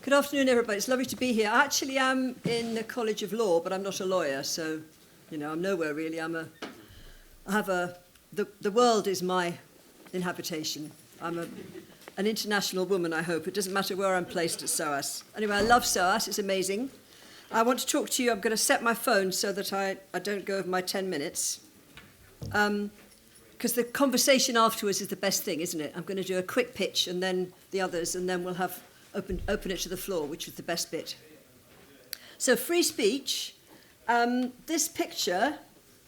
Good afternoon, everybody. It's lovely to be here. I actually am in the College of Law, but I'm not a lawyer, so, I'm nowhere really. The world is my inhabitation. I'm an international woman, I hope. It doesn't matter where I'm placed at SOAS. Anyway, I love SOAS. It's amazing. I want to talk to you. I'm going to set my phone so that I don't go over my 10 minutes. Because the conversation afterwards is the best thing, isn't it? I'm going to do a quick pitch and then the others, and then we'll have open it to the floor, which is the best bit. So free speech, this picture,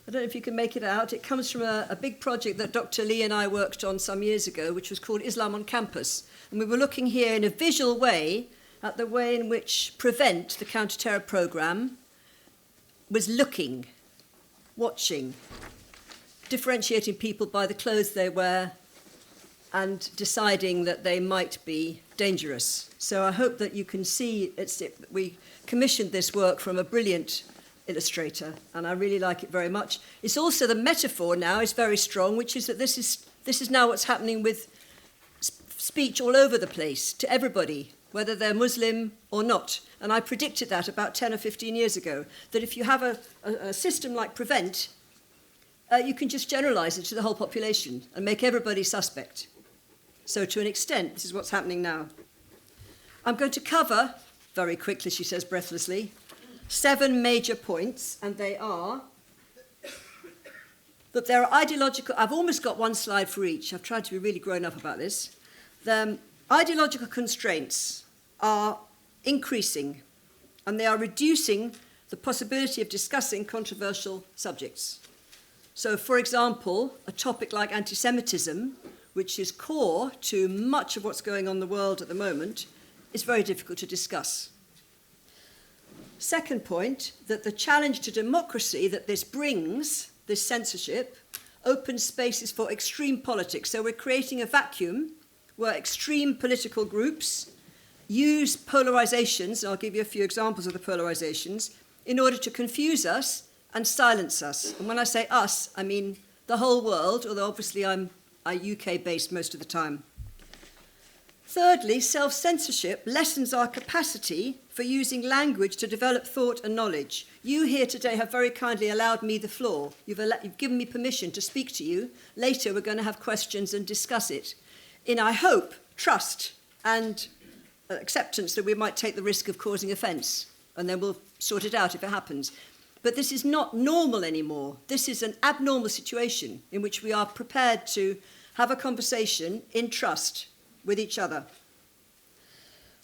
I don't know if you can make it out, it comes from a big project that Dr. Lee and I worked on some years ago, which was called Islam on Campus. And we were looking here in a visual way at the way in which Prevent, the counter-terror programme, was looking, watching, differentiating people by the clothes they wear, and deciding that they might be dangerous. So I hope that you can see we commissioned this work from a brilliant illustrator, and I really like it very much. It's also the metaphor now is very strong, which is that this is now what's happening with speech all over the place, to everybody, whether they're Muslim or not. And I predicted that about 10 or 15 years ago, that if you have a system like Prevent, you can just generalize it to the whole population and make everybody suspect. So to an extent, this is what's happening now. I'm going to cover, very quickly, she says breathlessly, 7 major points, and they are that there are ideological, I've almost got one slide for each. I've tried to be really grown up about this. The ideological constraints are increasing, and they are reducing the possibility of discussing controversial subjects. So, for example, a topic like anti-Semitism, which is core to much of what's going on in the world at the moment, is very difficult to discuss. Second point, that the challenge to democracy that this brings, this censorship, opens spaces for extreme politics. So we're creating a vacuum where extreme political groups use polarizations, and I'll give you a few examples of the polarizations, in order to confuse us and silence us. And when I say us, I mean the whole world, although obviously I'm UK-based most of the time. Thirdly, self-censorship lessens our capacity for using language to develop thought and knowledge. You here today have very kindly allowed me the floor. You've given me permission to speak to you. Later we're going to have questions and discuss it in, I hope, trust and acceptance that we might take the risk of causing offence, and then we'll sort it out if it happens. But this is not normal anymore. This is an abnormal situation in which we are prepared to have a conversation in trust with each other.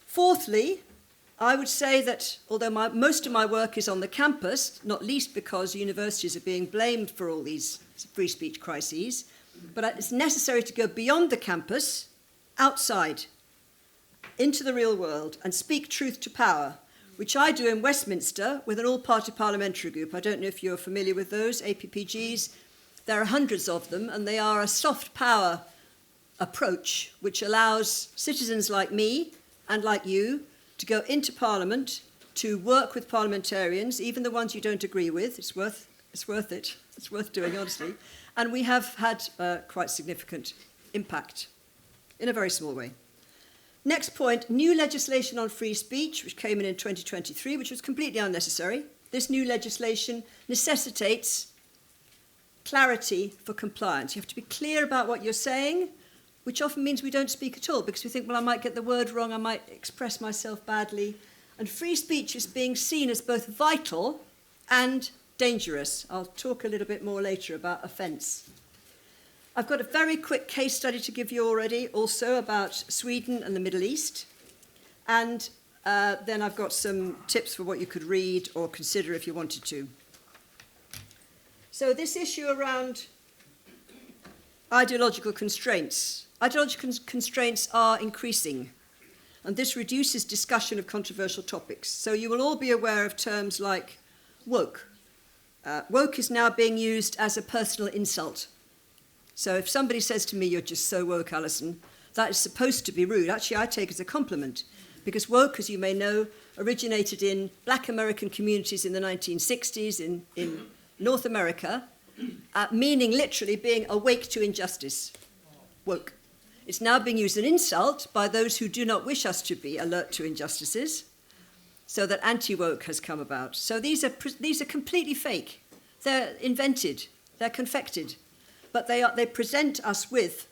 Fourthly, I would say that although most of my work is on the campus, not least because universities are being blamed for all these free speech crises, but it's necessary to go beyond the campus, outside, into the real world, and speak truth to power, which I do in Westminster with an all-party parliamentary group. I don't know if you're familiar with those, APPGs. There are hundreds of them, and they are a soft power approach which allows citizens like me and like you to go into Parliament, to work with parliamentarians, even the ones you don't agree with. It's worth it. It's worth doing, honestly. And we have had quite significant impact in a very small way. Next point, new legislation on free speech, which came in 2023, which was completely unnecessary. This new legislation necessitates clarity for compliance. You have to be clear about what you're saying, which often means we don't speak at all because we think, well, I might get the word wrong, I might express myself badly. And free speech is being seen as both vital and dangerous. I'll talk a little bit more later about offence. I've got a very quick case study to give you already, also about Sweden and the Middle East. And then I've got some tips for what you could read or consider if you wanted to. So this issue around ideological constraints. Ideological constraints are increasing, and this reduces discussion of controversial topics. So you will all be aware of terms like woke. Woke is now being used as a personal insult. So if somebody says to me, "You're just so woke, Alison," that is supposed to be rude. Actually, I take it as a compliment, because woke, as you may know, originated in black American communities in the 1960s in North America, meaning literally being awake to injustice. Woke. It's now being used as an insult by those who do not wish us to be alert to injustices, so that anti-woke has come about. So these are completely fake. They're invented, they're confected, but they present us with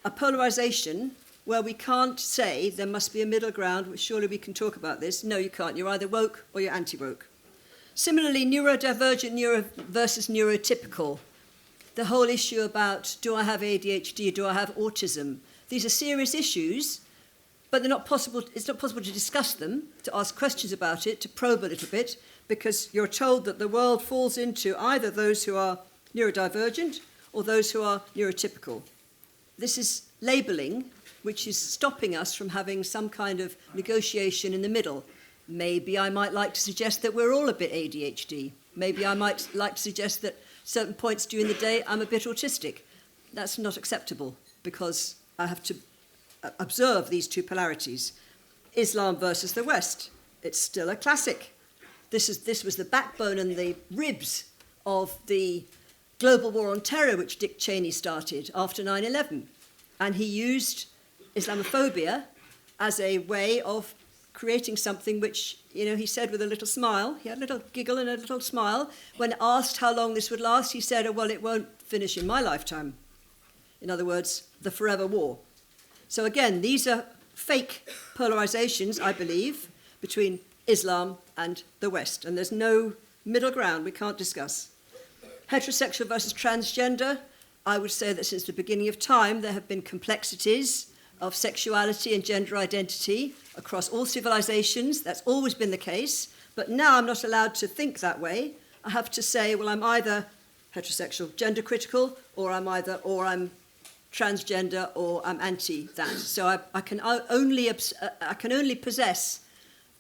a polarization where we can't say there must be a middle ground. Surely we can talk about this. No, you can't. You're either woke or you're anti-woke. Similarly, neurodivergent versus neurotypical. The whole issue about, do I have ADHD, do I have autism? These are serious issues, but it's not possible to discuss them, to ask questions about it, to probe a little bit, because you're told that the world falls into either those who are neurodivergent or those who are neurotypical. This is labelling, which is stopping us from having some kind of negotiation in the middle. Maybe I might like to suggest that we're all a bit ADHD. Maybe I might like to suggest that certain points during the day I'm a bit autistic. That's not acceptable, because I have to observe these two polarities. Islam versus the West. It's still a classic. This was the backbone and the ribs of the global war on terror, which Dick Cheney started after 9/11. And he used Islamophobia as a way of creating something which, he said with a little smile, he had a little giggle and a little smile. When asked how long this would last, he said, well, it won't finish in my lifetime. In other words, the forever war. So again, these are fake polarizations, I believe, between Islam and the West. And there's no middle ground we can't discuss. Heterosexual versus transgender. I would say that since the beginning of time, there have been complexities of sexuality and gender identity across all civilizations. That's always been the case. But now I'm not allowed to think that way. I have to say, well, I'm either heterosexual, gender critical, or I'm transgender, or I'm anti that. So I can only possess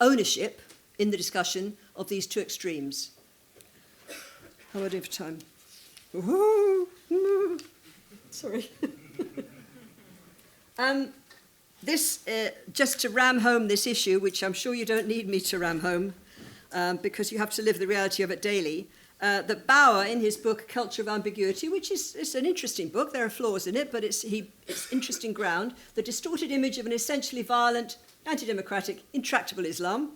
ownership in the discussion of these two extremes. How am I doing for time? Sorry. This, just to ram home this issue, which I'm sure you don't need me to ram home, because you have to live the reality of it daily, that Bauer, in his book Culture of Ambiguity, which is an interesting book, there are flaws in it, but it's interesting ground, the distorted image of an essentially violent, anti-democratic, intractable Islam,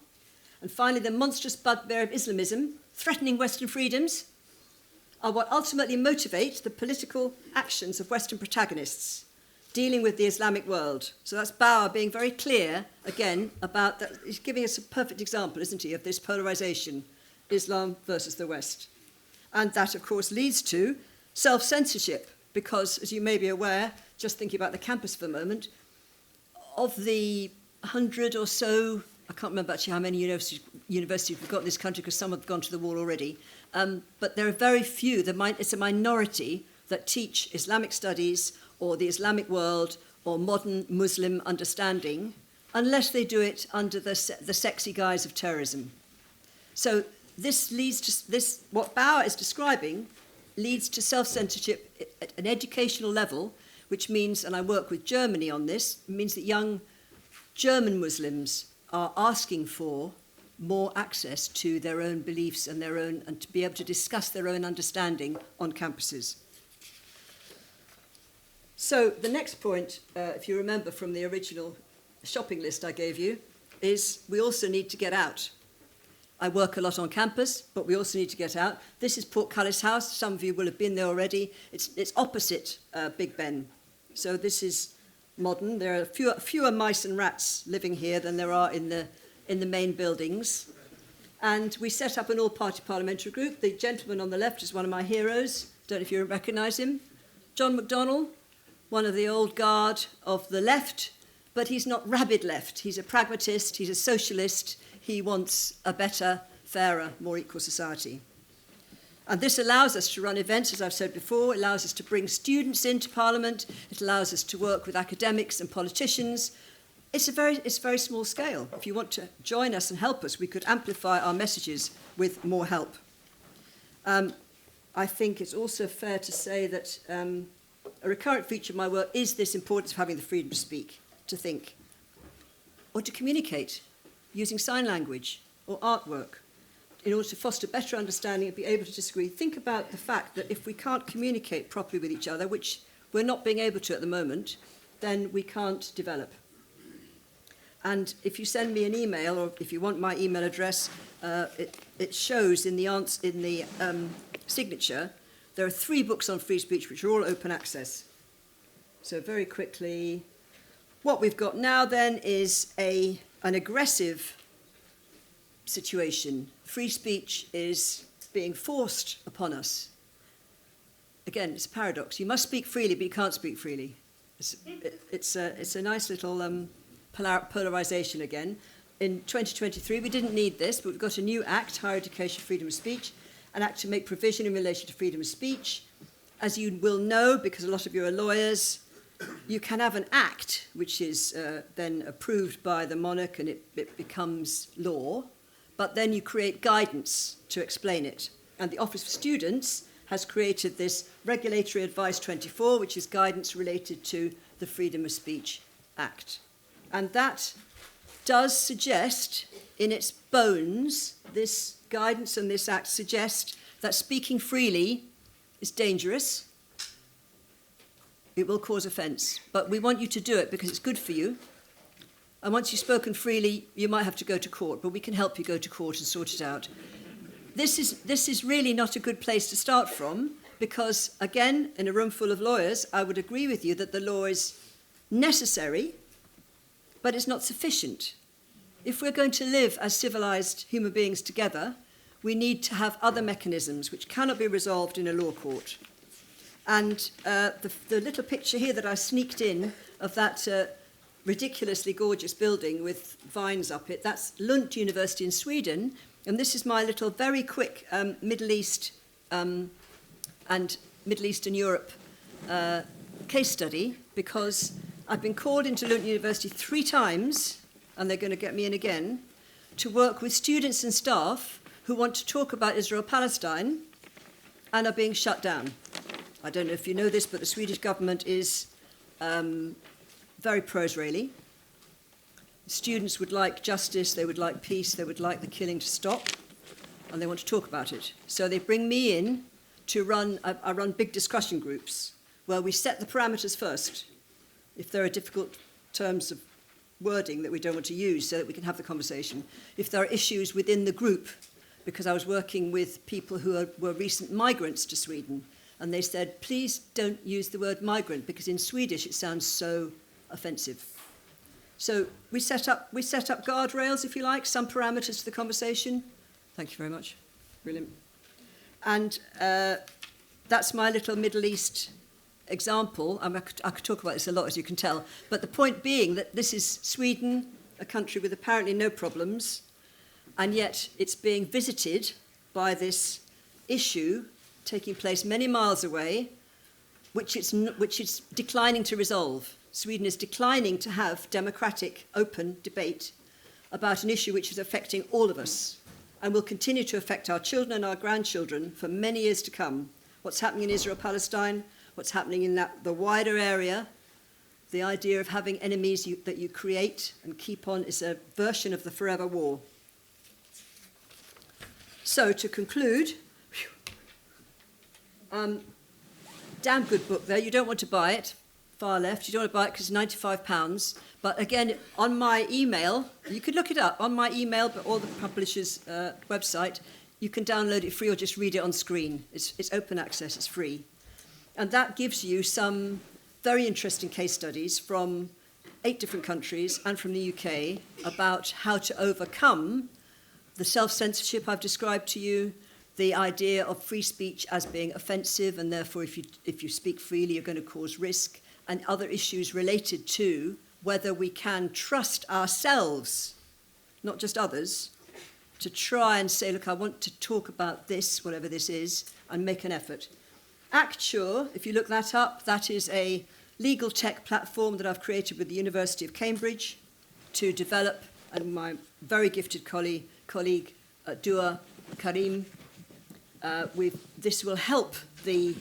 and finally the monstrous bugbear of Islamism, threatening Western freedoms, are what ultimately motivate the political actions of Western protagonists dealing with the Islamic world. So that's Bauer being very clear, again, about that. He's giving us a perfect example, isn't he, of this polarization, Islam versus the West. And that, of course, leads to self-censorship, because, as you may be aware, just thinking about the campus for a moment, of the 100 or so, I can't remember actually how many universities we've got in this country, because some have gone to the wall already, but there are very few. It's a minority that teach Islamic studies or the Islamic world or modern Muslim understanding, unless they do it under the sexy guise of terrorism. So this leads to this, what Bauer is describing leads to self-censorship at an educational level, which means, and I work with Germany on this, means that young German Muslims are asking for more access to their own beliefs and to be able to discuss their own understanding on campuses. So the next point, if you remember from the original shopping list I gave you, is we also need to get out. I work a lot on campus, but we also need to get out. This is Portcullis House. Some of you will have been there already. It's opposite Big Ben. So this is modern. There are fewer mice and rats living here than there are in the main buildings. And we set up an all-party parliamentary group. The gentleman on the left is one of my heroes. Don't know if you recognise him. John McDonnell, one of the old guard of the left, but he's not rabid left. He's a pragmatist, he's a socialist. He wants a better, fairer, more equal society. And this allows us to run events, as I've said before. It allows us to bring students into Parliament. It allows us to work with academics and politicians. It's very small scale. If you want to join us and help us, we could amplify our messages with more help. I think it's also fair to say that a recurrent feature of my work is this importance of having the freedom to speak, to think, or to communicate using sign language or artwork in order to foster better understanding and be able to disagree. Think about the fact that if we can't communicate properly with each other, which we're not being able to at the moment, then we can't develop. And if you send me an email, or if you want my email address, it shows in the signature, there are 3 books on free speech which are all open access. So very quickly, what we've got now then is an aggressive situation. Free speech is being forced upon us. Again, it's a paradox. You must speak freely, but you can't speak freely. It's a nice little polarization again. In 2023, we didn't need this, but we've got a new act, Higher Education Freedom of Speech, an act to make provision in relation to freedom of speech. As you will know, because a lot of you are lawyers, you can have an act which is then approved by the monarch and it becomes law, but then you create guidance to explain it. And the Office for Students has created this Regulatory Advice 24, which is guidance related to the Freedom of Speech Act. And that does suggest, in its bones, this guidance and this act suggest that speaking freely is dangerous. It will cause offence, but we want you to do it because it's good for you. And once you've spoken freely, you might have to go to court, but we can help you go to court and sort it out. This is really not a good place to start from because, again, in a room full of lawyers, I would agree with you that the law is necessary, but it's not sufficient. If we're going to live as civilized human beings together, we need to have other mechanisms which cannot be resolved in a law court. And the little picture here that I sneaked in of that ridiculously gorgeous building with vines up it, that's Lund University in Sweden. And this is my little very quick Middle East and Middle Eastern Europe case study, because I've been called into Lund University 3 times, and they're going to get me in again, to work with students and staff who want to talk about Israel-Palestine and are being shut down. I don't know if you know this, but the Swedish government is very pro-Israeli. Students would like justice, they would like peace, they would like the killing to stop, and they want to talk about it. So they bring me in to I run big discussion groups where we set the parameters first. If there are difficult terms of wording that we don't want to use, so that we can have the conversation. If there are issues within the group, because I was working with people who were recent migrants to Sweden, and they said, please don't use the word migrant, because in Swedish it sounds so offensive. So we set up guardrails, if you like, some parameters to the conversation. Thank you very much. Brilliant. And that's my little Middle East example. I could talk about this a lot, as you can tell. But the point being that this is Sweden, a country with apparently no problems, and yet it's being visited by this issue taking place many miles away, which it's declining to resolve. Sweden is declining to have democratic, open debate about an issue which is affecting all of us and will continue to affect our children and our grandchildren for many years to come. What's happening in Israel-Palestine, what's happening in the wider area, the idea of having enemies that you create and keep on is a version of the forever war. So to conclude, damn good book there. You don't want to buy it. Far left. You don't want to buy it because it's £95. But again, on my email, you could look it up on my email, but all the publisher's website, you can download it free or just read it on screen. It's open access. It's free. And that gives you some very interesting case studies from 8 different countries and from the UK about how to overcome the self-censorship I've described to you, the idea of free speech as being offensive, and therefore if you speak freely, you're going to cause risk, and other issues related to whether we can trust ourselves, not just others, to try and say, look, I want to talk about this, whatever this is, and make an effort. Acture, if you look that up, that is a legal tech platform that I've created with the University of Cambridge to develop, and my very gifted colleague Dua Karim, this will help the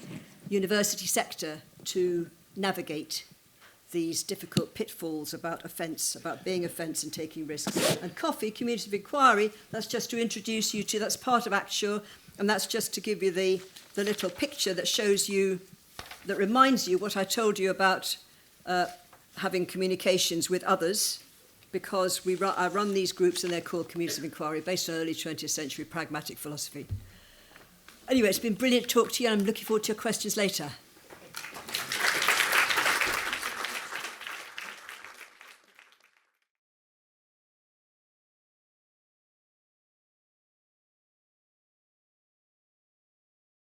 university sector to navigate these difficult pitfalls about offence, about being offence and taking risks. And Coffee, Community of Inquiry, that's just to introduce you to, that's part of Acture, and that's just to give you the little picture that shows you, that reminds you what I told you about having communications with others, because I run these groups and they're called communities of inquiry based on early 20th century pragmatic philosophy. Anyway, it's been brilliant to talk to you, and I'm looking forward to your questions later.